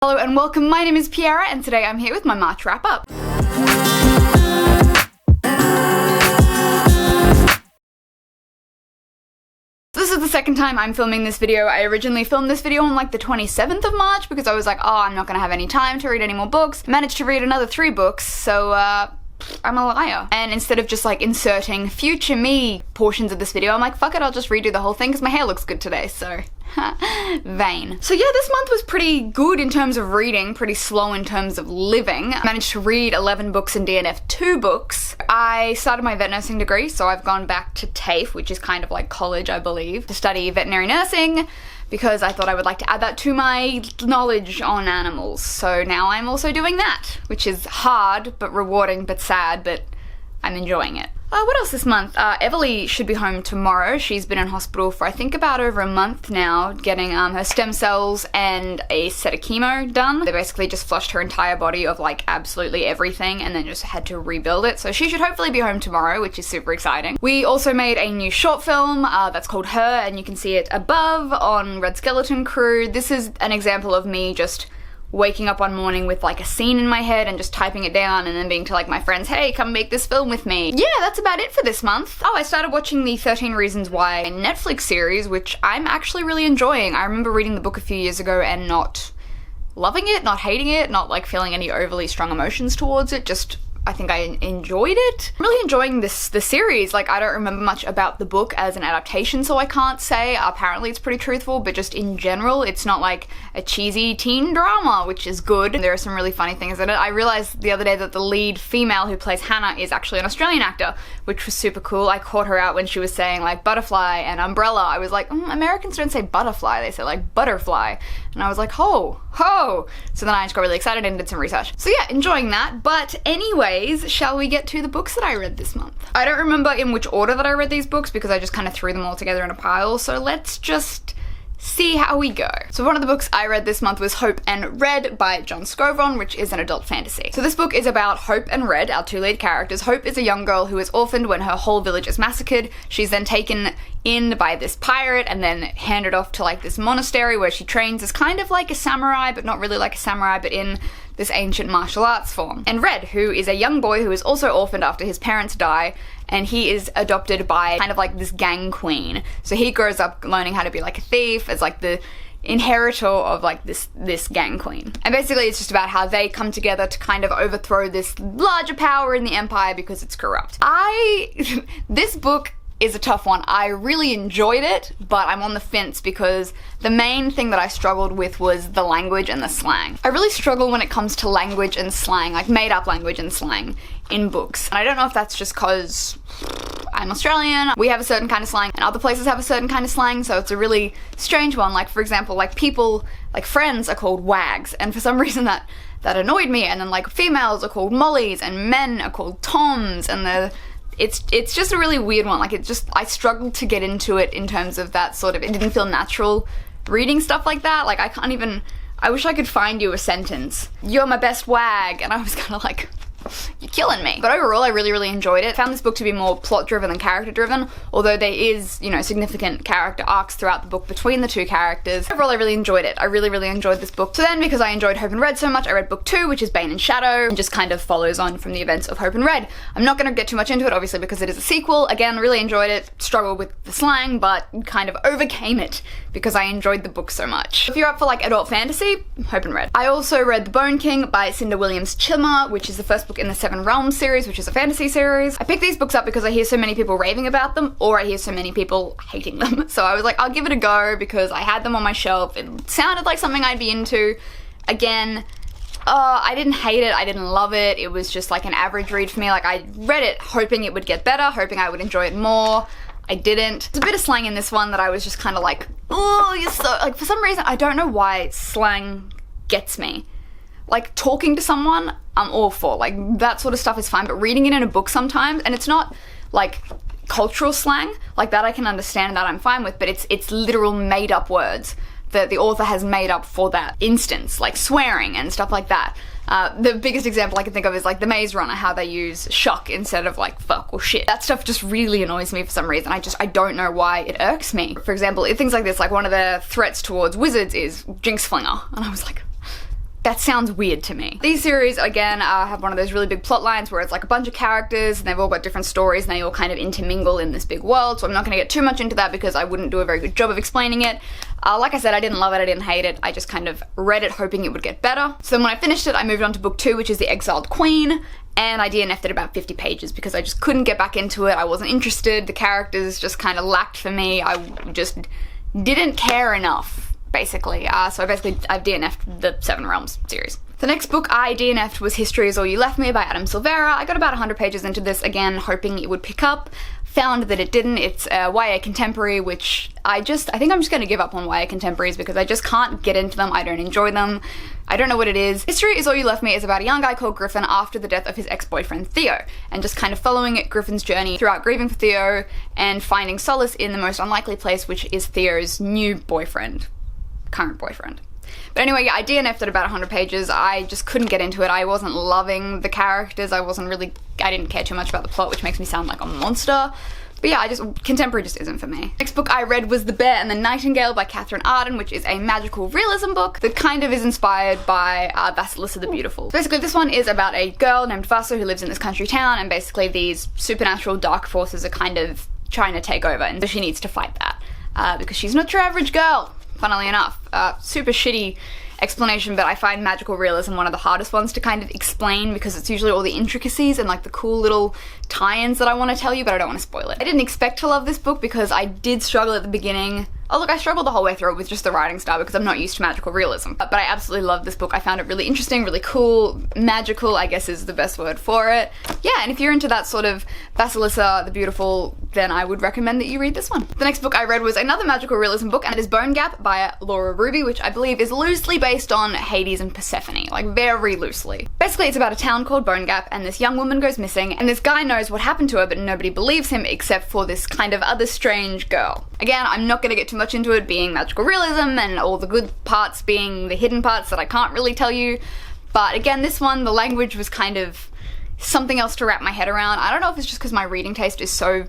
Hello and welcome, my name is Piera and today I'm here with my March wrap up. This is the second time I'm filming this video. I originally filmed this video on like the 27th of March because I was like, oh, I'm not gonna have any time to read any more books. Managed to read another 3 books, so I'm a liar. And instead of just like inserting future me portions of this video, I'm like, fuck it, I'll just redo the whole thing because my hair looks good today, so vain. So yeah, this month was pretty good in terms of reading, pretty slow in terms of living. I managed to read 11 books and DNF 2 books. I started my vet nursing degree, so I've gone back to TAFE, which is kind of like college, I believe, to study veterinary nursing because I thought I would like to add that to my knowledge on animals. So now I'm also doing that, which is hard, but rewarding, but sad, but I'm enjoying it. What else this month? Everly should be home tomorrow. She's been in hospital for I think about over a month now, getting her stem cells and a set of chemo done. They basically just flushed her entire body of like absolutely everything and then just had to rebuild it. So she should hopefully be home tomorrow, which is super exciting. We also made a new short film that's called Her, and you can see it above on Red Skeleton Crew. This is an example of me just waking up one morning with like a scene in my head and just typing it down and then being to like my friends, hey, come make this film with me. Yeah, that's about it for this month. Oh, I started watching the 13 Reasons Why Netflix series, which I'm actually really enjoying. I remember reading the book a few years ago and not loving it, not hating it, not like feeling any overly strong emotions towards it, just I think I enjoyed it. I'm really enjoying the series. Like, I don't remember much about the book as an adaptation, so I can't say. Apparently it's pretty truthful, but just in general, it's not like a cheesy teen drama, which is good. There are some really funny things in it. I realized the other day that the lead female who plays Hannah is actually an Australian actor, which was super cool. I caught her out when she was saying like butterfly and umbrella. I was like, Americans don't say butterfly, they say like butterfly. And I was like, ho. So then I just got really excited and did some research. So yeah, enjoying that. But anyways, shall we get to the books that I read this month? I don't remember in which order that I read these books because I just kind of threw them all together in a pile. So let's just see how we go. So one of the books I read this month was Hope and Red by John Scovron, which is an adult fantasy. So this book is about Hope and Red, our 2 lead characters. Hope is a young girl who is orphaned when her whole village is massacred. She's then taken in by this pirate and then handed off to like this monastery where she trains as kind of like a samurai, but not really like a samurai, but in this ancient martial arts form. And Red, who is a young boy who is also orphaned after his parents die, and he is adopted by kind of like this gang queen. So he grows up learning how to be like a thief as like the inheritor of like this gang queen. And basically it's just about how they come together to kind of overthrow this larger power in the empire because it's corrupt. This book is a tough one. I really enjoyed it, but I'm on the fence because the main thing that I struggled with was the language and the slang. I really struggle when it comes to language and slang, like made up language and slang in books. And I don't know if that's just cause I'm Australian, we have a certain kind of slang and other places have a certain kind of slang, so it's a really strange one. Like for example, like people, like friends are called wags, and for some reason that annoyed me. And then like females are called mollies and men are called toms, and it's just a really weird one. Like I struggled to get into it in terms of that sort of, it didn't feel natural reading stuff like that. Like I wish I could find you a sentence. You're my best wag. And I was kind of like, you're killing me. But overall, I really enjoyed it. I found this book to be more plot driven than character driven, although there is, you know, significant character arcs throughout the book between the 2 characters. Overall, I really enjoyed it. I really enjoyed this book. So then, because I enjoyed Hope and Red so much, I read book 2, which is Bane and Shadow, and just kind of follows on from the events of Hope and Red. I'm not gonna get too much into it, obviously, because it is a sequel. Again, really enjoyed it, struggled with the slang, but kind of overcame it because I enjoyed the book so much. If you're up for like adult fantasy, Hope and Red. I also read The Bone King by Cinda Williams Chilmer, which is the first book in the 7 Realms series, which is a fantasy series. I picked these books up because I hear so many people raving about them, or I hear so many people hating them. So I was like, I'll give it a go because I had them on my shelf. It sounded like something I'd be into. Again, I didn't hate it, I didn't love it. It was just like an average read for me. Like I read it hoping it would get better, hoping I would enjoy it more. I didn't. There's a bit of slang in this one that I was just kind of like, oh, you're so, like for some reason, I don't know why slang gets me. Like talking to someone, I'm all for, like that sort of stuff is fine, but reading it in a book sometimes, and it's not like cultural slang, like that I can understand, that I'm fine with, but it's literal made up words that the author has made up for that instance, like swearing and stuff like that. The biggest example I can think of is like the Maze Runner, how they use shuck instead of like fuck or shit. That stuff just really annoys me for some reason. I don't know why it irks me. For example, things like this, like one of the threats towards wizards is Jinx Flinger, and I was like, that sounds weird to me. These series, again, have one of those really big plot lines where it's like a bunch of characters and they've all got different stories and they all kind of intermingle in this big world, so I'm not going to get too much into that because I wouldn't do a very good job of explaining it. Like I said, I didn't love it, I didn't hate it, I just kind of read it hoping it would get better. So then when I finished it, I moved on to book 2, which is The Exiled Queen, and I DNF'd it about 50 pages because I just couldn't get back into it, I wasn't interested, the characters just kind of lacked for me, I just didn't care enough, basically. I've DNF'd the Seven Realms series. The next book I DNF'd was History Is All You Left Me by Adam Silvera. I got about 100 pages into this, again, hoping it would pick up. Found that it didn't. It's a YA contemporary, which I think I'm just going to give up on YA contemporaries because I just can't get into them, I don't enjoy them, I don't know what it is. History Is All You Left Me is about a young guy called Griffin after the death of his ex-boyfriend Theo, and just kind of following Griffin's journey throughout grieving for Theo and finding solace in the most unlikely place, which is Theo's new boyfriend. Current boyfriend. But anyway, yeah, I DNF'd at about 100 pages. I just couldn't get into it. I wasn't loving the characters. I didn't care too much about the plot, which makes me sound like a monster. But yeah, contemporary just isn't for me. Next book I read was The Bear and the Nightingale by Catherine Arden, which is a magical realism book that kind of is inspired by Vasilisa the Beautiful. Basically, this one is about a girl named Vasa who lives in this country town, and basically these supernatural dark forces are kind of trying to take over, and so she needs to fight that. Because she's not your average girl. Funnily enough. Super shitty explanation, but I find magical realism one of the hardest ones to kind of explain because it's usually all the intricacies and like the cool little tie-ins that I want to tell you, but I don't want to spoil it. I didn't expect to love this book because I did struggle at the beginning. Oh look, I struggled the whole way through it with just the writing style because I'm not used to magical realism. But I absolutely loved this book. I found it really interesting, really cool, magical, I guess is the best word for it. Yeah, and if you're into that sort of Vasilisa the Beautiful, then I would recommend that you read this one. The next book I read was another magical realism book, and it is Bone Gap by Laura Ruby, which I believe is loosely based on Hades and Persephone, like very loosely. Basically, it's about a town called Bone Gap, and this young woman goes missing, and this guy knows what happened to her, but nobody believes him except for this kind of other strange girl. Again, I'm not going to get too much into it being magical realism and all the good parts being the hidden parts that I can't really tell you, but again, this one, the language was kind of something else to wrap my head around. I don't know if it's just because my reading taste is so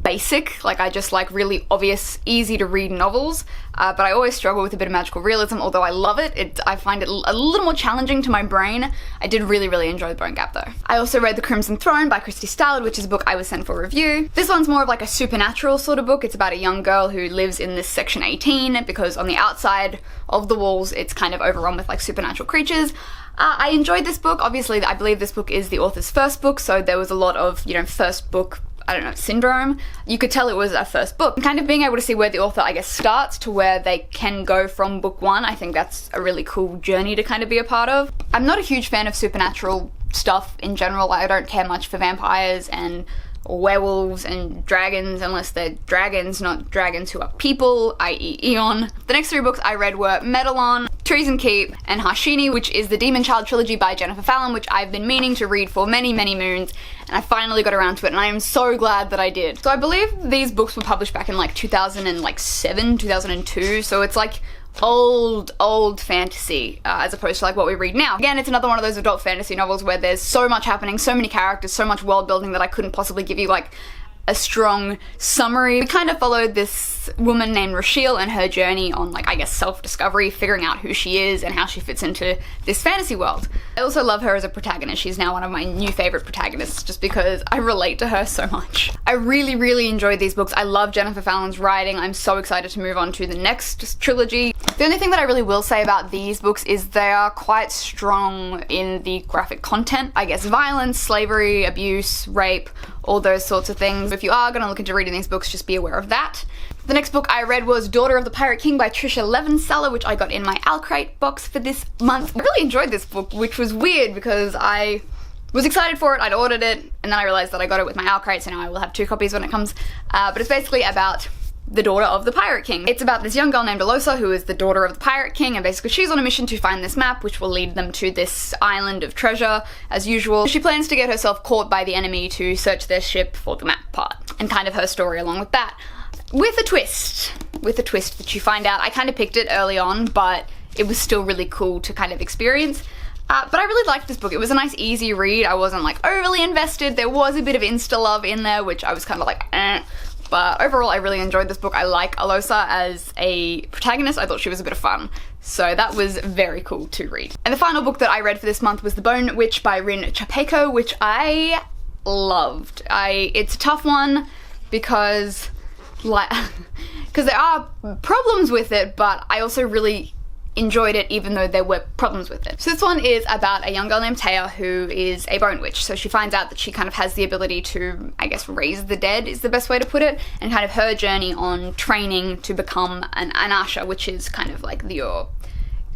basic, like I just like really obvious, easy to read novels, but I always struggle with a bit of magical realism, although I love it. I find it a little more challenging to my brain. I did really enjoy The Bone Gap though. I also read The Crimson Throne by Christy Stallard, which is a book I was sent for review. This one's more of like a supernatural sort of book. It's about a young girl who lives in this section 18 because on the outside of the walls it's kind of overrun with like supernatural creatures. I enjoyed this book. Obviously, I believe this book is the author's first book, so there was a lot of, you know, first book, I don't know, syndrome. You could tell it was a first book. Kind of being able to see where the author, I guess, starts to where they can go from book 1, I think that's a really cool journey to kind of be a part of. I'm not a huge fan of supernatural stuff in general. I don't care much for vampires and werewolves and dragons unless they're dragons, not dragons who are people, i.e. Eon. The next 3 books I read were Medalon, Treason Keep, and Harshini, which is the Demon Child trilogy by Jennifer Fallon, which I've been meaning to read for many moons, and I finally got around to it, and I am so glad that I did. So I believe these books were published back in like 2007, 2002, so it's like old fantasy as opposed to like what we read now. Again, it's another one of those adult fantasy novels where there's so much happening, so many characters, so much world building that I couldn't possibly give you like a strong summary. We kind of followed this woman named Rochelle and her journey on like, I guess, self-discovery, figuring out who she is and how she fits into this fantasy world. I also love her as a protagonist. She's now one of my new favorite protagonists just because I relate to her so much. I really enjoyed these books. I love Jennifer Fallon's writing. I'm so excited to move on to the next trilogy. The only thing that I really will say about these books is they are quite strong in the graphic content. I guess violence, slavery, abuse, rape, all those sorts of things. If you are going to look into reading these books, just be aware of that. The next book I read was Daughter of the Pirate King by Trisha Levenseller, which I got in my Alcrate box for this month. I really enjoyed this book, which was weird because I was excited for it, I'd ordered it, and then I realized that I got it with my Alcrate, so now I will have 2 copies when it comes. But it's basically about the daughter of the Pirate King. It's about this young girl named Alosa who is the daughter of the Pirate King, and basically she's on a mission to find this map which will lead them to this island of treasure as usual. She plans to get herself caught by the enemy to search their ship for the map part, and kind of her story along with that. With a twist that you find out. I kind of picked it early on, but it was still really cool to kind of experience. But I really liked this book. It was a nice easy read. I wasn't like overly invested. There was a bit of insta love in there which I was kind of like but But overall, I really enjoyed this book. I like Alosa as a protagonist. I thought she was a bit of fun. So that was very cool to read. And the final book that I read for this month was The Bone Witch by Rin Chapeko, which I loved. It's a tough one because there are problems with it, but I also really enjoyed it even though there were problems with it. So this one is about a young girl named Taya who is a bone witch. So she finds out that she kind of has the ability to, I guess, raise the dead is the best way to put it, and kind of her journey on training to become an Asha, which is kind of like your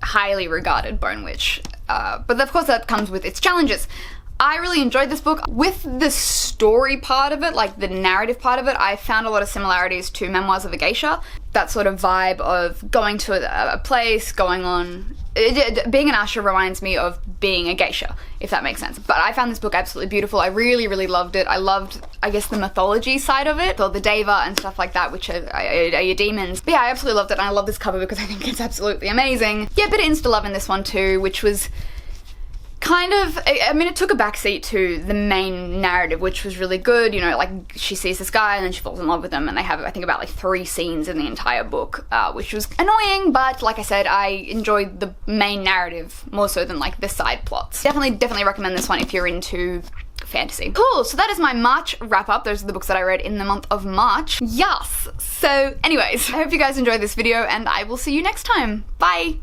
highly regarded bone witch. But of course that comes with its challenges. I really enjoyed this book. With the story part of it, like the narrative part of it, I found a lot of similarities to Memoirs of a Geisha. That sort of vibe of going to a place, being an Asha reminds me of being a geisha, if that makes sense. But I found this book absolutely beautiful. I really, really loved it. I loved, I guess, the mythology side of it, or the Deva and stuff like that, which are your demons. But yeah, I absolutely loved it, and I love this cover because I think it's absolutely amazing. Yeah, a bit of insta-love in this one too, which was kind of, I mean, it took a backseat to the main narrative, which was really good. You know, like, she sees this guy and then she falls in love with him, and they have, I think, about like 3 scenes in the entire book, which was annoying, but like I said, I enjoyed the main narrative more so than like the side plots. Definitely recommend this one if you're into fantasy. Cool, so that is my March wrap up. Those are the books that I read in the month of March. Yes! So anyways, I hope you guys enjoyed this video, and I will see you next time. Bye!